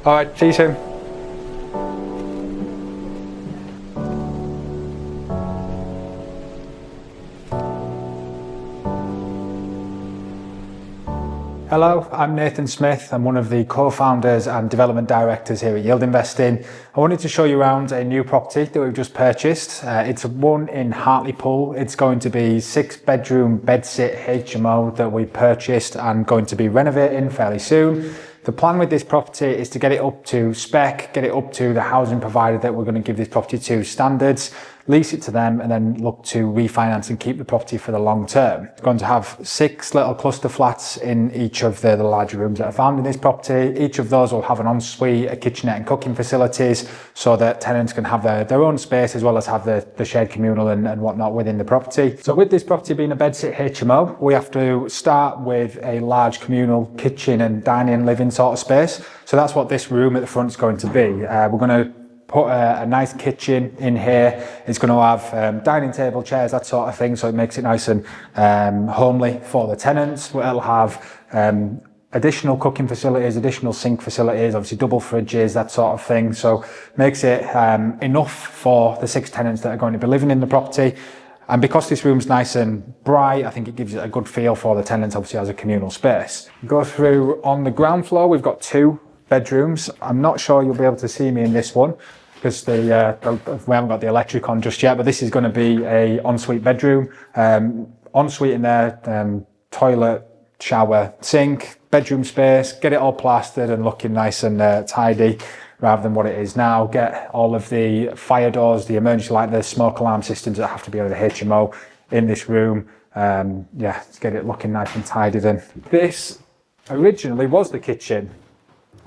All right, see you soon. Hello, I'm Nathan Smith. I'm one of the co-founders and development directors here at Yield Investing. I wanted to show you around a new property that we've just purchased. It's one in Hartlepool. It's going to be 6-bedroom bedsit HMO that we purchased and going to be renovating fairly soon. The plan with this property is to get it up to spec, get it up to the housing provider that we're going to give this property to standards, lease it to them, and then look to refinance and keep the property for the long term. It's going to have 6 little cluster flats in each of the larger rooms that are found in this property. Each of those will have an ensuite, a kitchenette and cooking facilities so that tenants can have their own space as well as have the shared communal and whatnot within the property. So with this property being a bedsit HMO, we have to start with a large communal kitchen and dining living sort of space. So that's what this room at the front is going to be. We're going to put a nice kitchen in here. It's going to have dining table, chairs, that sort of thing, so it makes it nice and homely for the tenants. It'll have additional cooking facilities, additional sink facilities, obviously double fridges, that sort of thing. So makes it enough for the 6 tenants that are going to be living in the property. And because this room's nice and bright, I think it gives it a good feel for the tenants, obviously as a communal space. Go through on the ground floor, we've got 2 bedrooms. I'm not sure you'll be able to see me in this one because we haven't got the electric on just yet, but this is going to be a ensuite bedroom. Ensuite in there, toilet, shower, sink, bedroom space, get it all plastered and looking nice and tidy rather than what it is now. Get all of the fire doors, the emergency light, the smoke alarm systems that have to be on the HMO in this room. Yeah, let's get it looking nice and tidy then. This originally was the kitchen,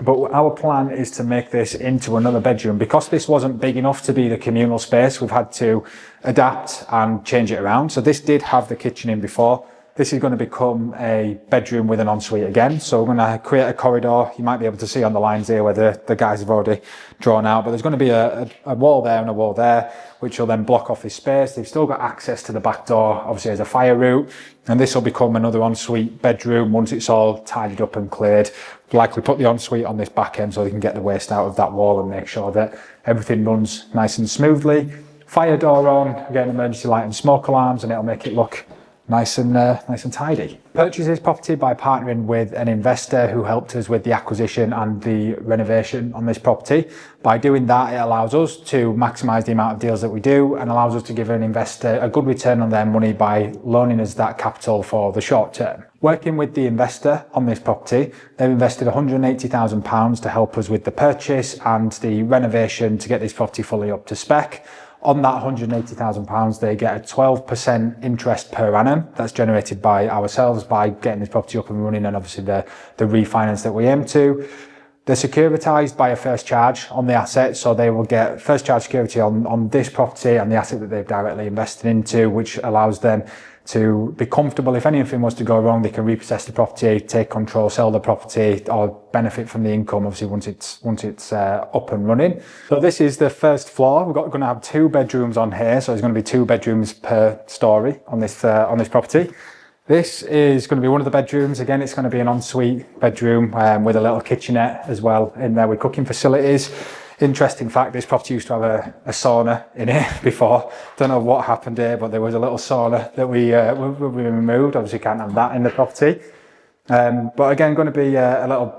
but our plan is to make this into another bedroom. Because this wasn't big enough to be the communal space, we've had to adapt and change it around. So this did have the kitchen in before. This is going to become a bedroom with an ensuite again. So we're going to create a corridor. You might be able to see on the lines here where the guys have already drawn out, but there's going to be a wall there and a wall there, which will then block off this space. They've still got access to the back door, obviously as a fire route, and this will become another ensuite bedroom once it's all tidied up and cleared. Likely put the ensuite on this back end so they can get the waste out of that wall and make sure that everything runs nice and smoothly. Fire door on, again emergency light and smoke alarms, and it'll make it look nice and tidy. Purchased this property by partnering with an investor who helped us with the acquisition and the renovation on this property. By doing that, it allows us to maximise the amount of deals that we do and allows us to give an investor a good return on their money by loaning us that capital for the short term. Working with the investor on this property, they've invested £180,000 to help us with the purchase and the renovation to get this property fully up to spec. On that £180,000, they get a 12% interest per annum. That's generated by ourselves by getting this property up and running, and obviously the refinance that we aim to. They're securitised by a first charge on the asset, so they will get first charge security on this property and the asset that they've directly invested into, which allows them to be comfortable. If anything was to go wrong, they can repossess the property, take control, sell the property, or benefit from the income, obviously, once it's up and running. So this is the first floor. We're going to have 2 bedrooms on here, so there's going to be 2 bedrooms per story on this property. This is going to be one of the bedrooms. Again, it's going to be an ensuite bedroom with a little kitchenette as well in there with cooking facilities. Interesting fact, this property used to have a sauna in it before. Don't know what happened here, but there was a little sauna that we removed. Obviously can't have that in the property. But again, going to be a little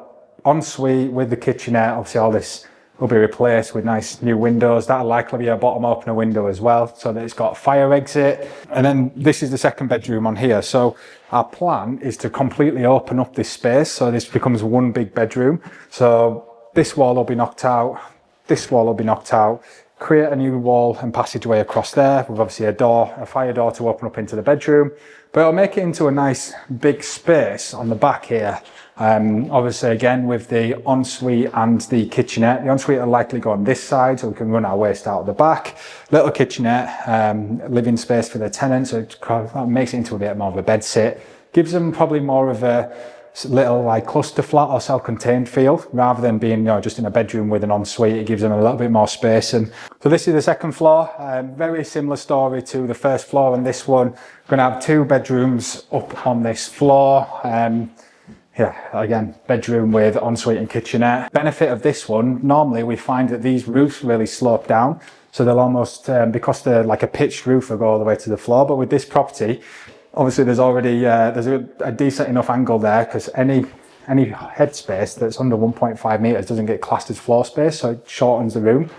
ensuite with the kitchenette. Obviously all this will be replaced with nice new windows. That'll likely be a bottom opener window as well, so that it's got fire exit. And then this is the second bedroom on here. So our plan is to completely open up this space so this becomes one big bedroom. So this wall will be knocked out. This wall will be knocked out, create a new wall and passageway across there with obviously a fire door to open up into the bedroom, but it'll make it into a nice big space on the back here. Obviously again with the ensuite and the kitchenette. The ensuite will likely go on this side so we can run our waste out of the back. Little kitchenette, living space for the tenants, so it makes it into a bit more of a bed sit. Gives them probably more of a little like cluster flat or self-contained feel rather than being just in a bedroom with an ensuite. It gives them a little bit more space. And so this is the second floor. Very similar story to the first floor and this one. Going to have 2 bedrooms up on this floor. Yeah, again, bedroom with ensuite and kitchenette. Benefit of this one, normally we find that these roofs really slope down. So they'll almost, because they're like a pitched roof, will go all the way to the floor. But with this property, obviously there's already, there's a decent enough angle there, because any headspace that's under 1.5 meters doesn't get classed as floor space. So it shortens the room.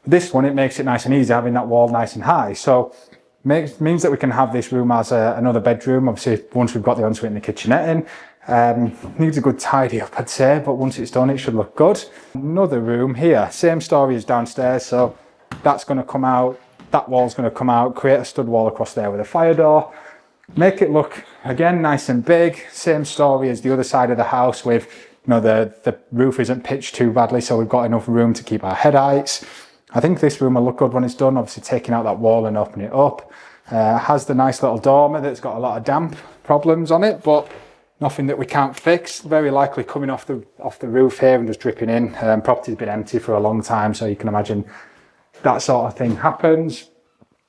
This one, it makes it nice and easy having that wall nice and high. So means that we can have this room as another bedroom. Obviously, once we've got the ensuite and the kitchenette in. Needs a good tidy up, I'd say, but once it's done, it should look good. Another room here, same story as downstairs, so that's going to come out, that wall's going to come out, create a stud wall across there with a fire door, make it look, again, nice and big. Same story as the other side of the house with, you know, the roof isn't pitched too badly, so we've got enough room to keep our head heights. I think this room will look good when it's done, obviously taking out that wall and opening it up. Has the nice little dormer that's got a lot of damp problems on it, but nothing that we can't fix. Very likely coming off the roof here and just dripping in. Property's been empty for a long time, so you can imagine that sort of thing happens.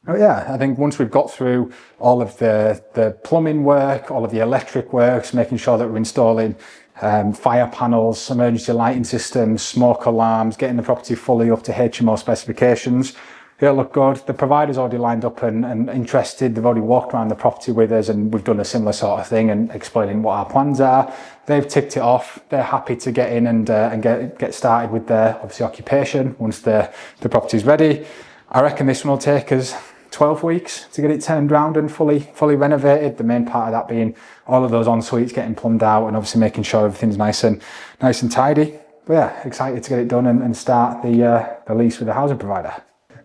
But yeah, I think once we've got through all of the plumbing work, all of the electric works, making sure that we're installing fire panels, emergency lighting systems, smoke alarms, getting the property fully up to HMO specifications, it'll look good. The provider's already lined up and interested. They've already walked around the property with us, and we've done a similar sort of thing and explaining what our plans are. They've ticked it off. They're happy to get in and get started with their, obviously, occupation once the property's ready. I reckon this one will take us 12 weeks to get it turned around and fully renovated. The main part of that being all of those en-suites getting plumbed out and obviously making sure everything's nice and tidy. But yeah, excited to get it done and start the lease with the housing provider.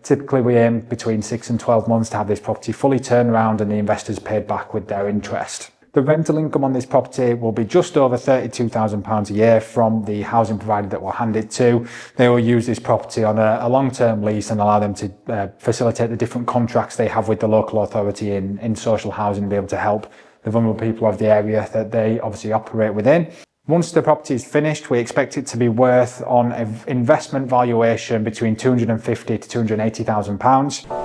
Typically, we aim between 6 and 12 months to have this property fully turned around and the investors paid back with their interest. The rental income on this property will be just over £32,000 a year from the housing provider that we'll hand it to. They will use this property on a long-term lease and allow them to facilitate the different contracts they have with the local authority in social housing and be able to help the vulnerable people of the area that they obviously operate within. Once the property is finished, we expect it to be worth on an investment valuation between £250,000 to £280,000.